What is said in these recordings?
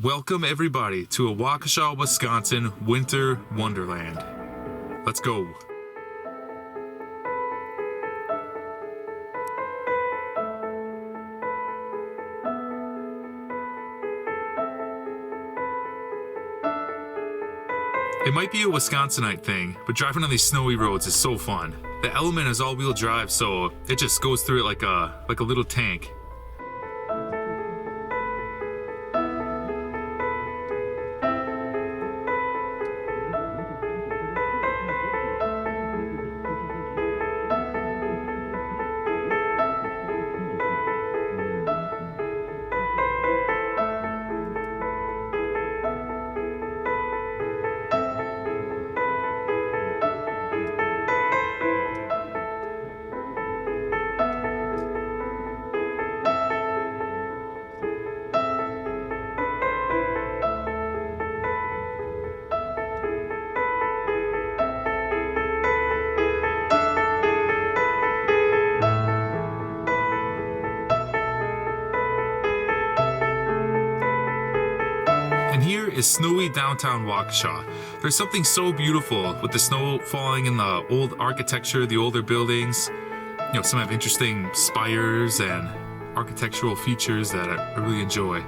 Welcome everybody to a Waukesha, Wisconsin winter wonderland. Let's go. It might be a Wisconsinite thing, but driving on these snowy roads is so fun. The Element is all-wheel drive, so it just goes through it like a little tank. And here is snowy downtown Waukesha. There's something so beautiful with the snow falling in the old architecture, the older buildings. You know, some have interesting spires and architectural features that I really enjoy.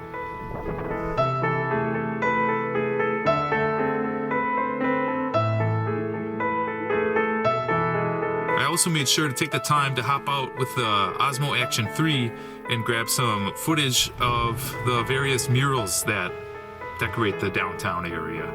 I also made sure to take the time to hop out with the Osmo Action 3 and grab some footage of the various murals that decorate the downtown area.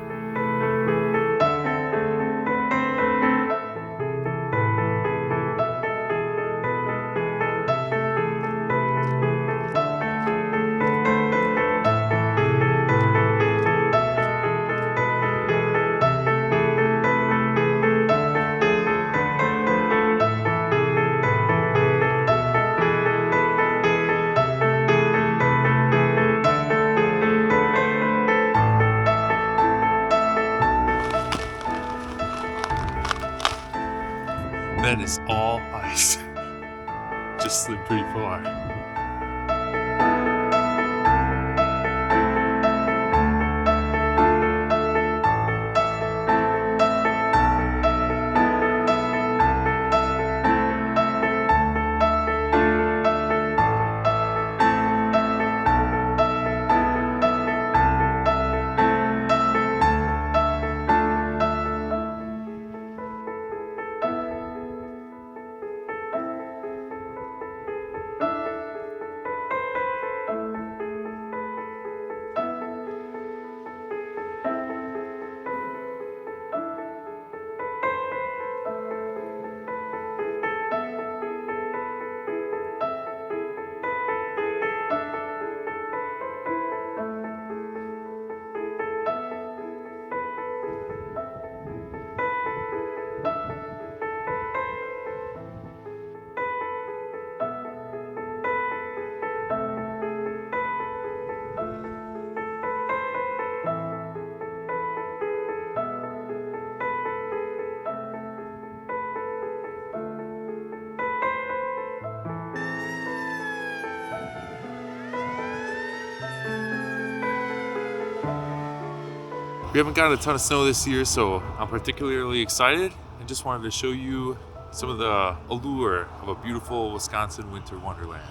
That is all ice. Just slid pretty far. We haven't gotten a ton of snow this year, so I'm particularly excited. I just wanted to show you some of the allure of a beautiful Wisconsin winter wonderland.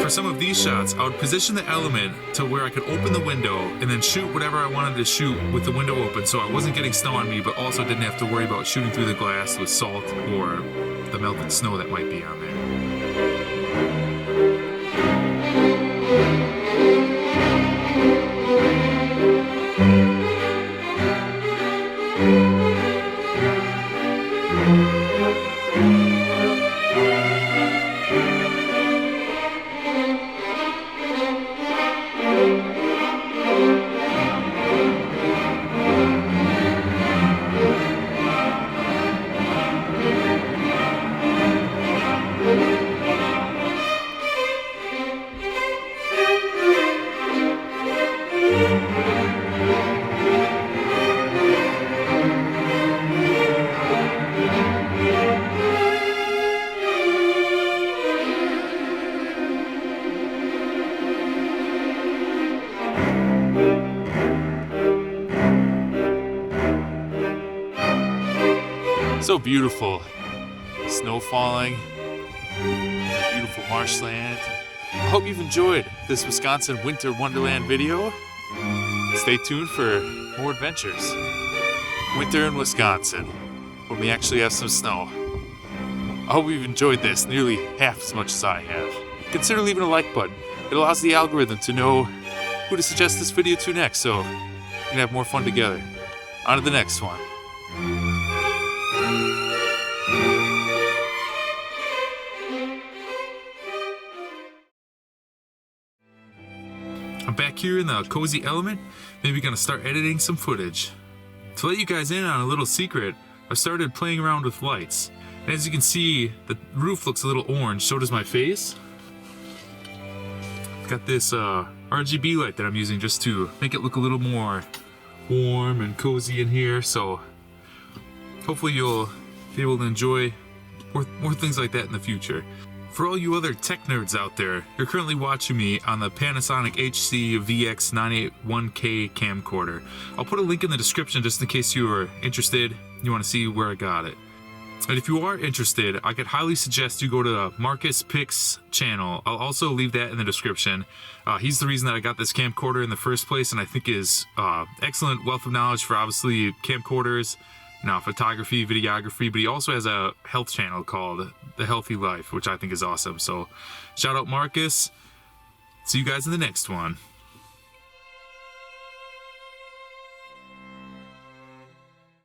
For some of these shots, I would position the Element to where I could open the window and then shoot whatever I wanted to shoot with the window open, so I wasn't getting snow on me, but also didn't have to worry about shooting through the glass with salt or the melted snow that might be on there. So beautiful. Snow falling, beautiful marshland. I hope you've enjoyed this Wisconsin Winter Wonderland video. Stay tuned for more adventures. Winter in Wisconsin, when we actually have some snow. I hope you've enjoyed this nearly half as much as I have. Consider leaving a like button. It allows the algorithm to know who to suggest this video to next, so we can have more fun together. On to the next one. I'm back here in the cozy element, maybe gonna start editing some footage. To let you guys in on a little secret, I started playing around with lights. And as you can see, the roof looks a little orange, so does my face. I've got this RGB light that I'm using just to make it look a little more warm and cozy in here, so hopefully you'll be able to enjoy more things like that in the future. For all you other tech nerds out there, you're currently watching me on the Panasonic HC VX981K camcorder. I'll put a link in the description just in case you are interested, you want to see where I got it. And if you are interested, I could highly suggest you go to Markus Pix channel. I'll also leave that in the description. He's the reason that I got this camcorder in the first place, and I think is excellent wealth of knowledge for obviously camcorders, photography, videography, but he also has a health channel called The Healthy Life, which I think is awesome. So shout out Marcus. See you guys in the next one.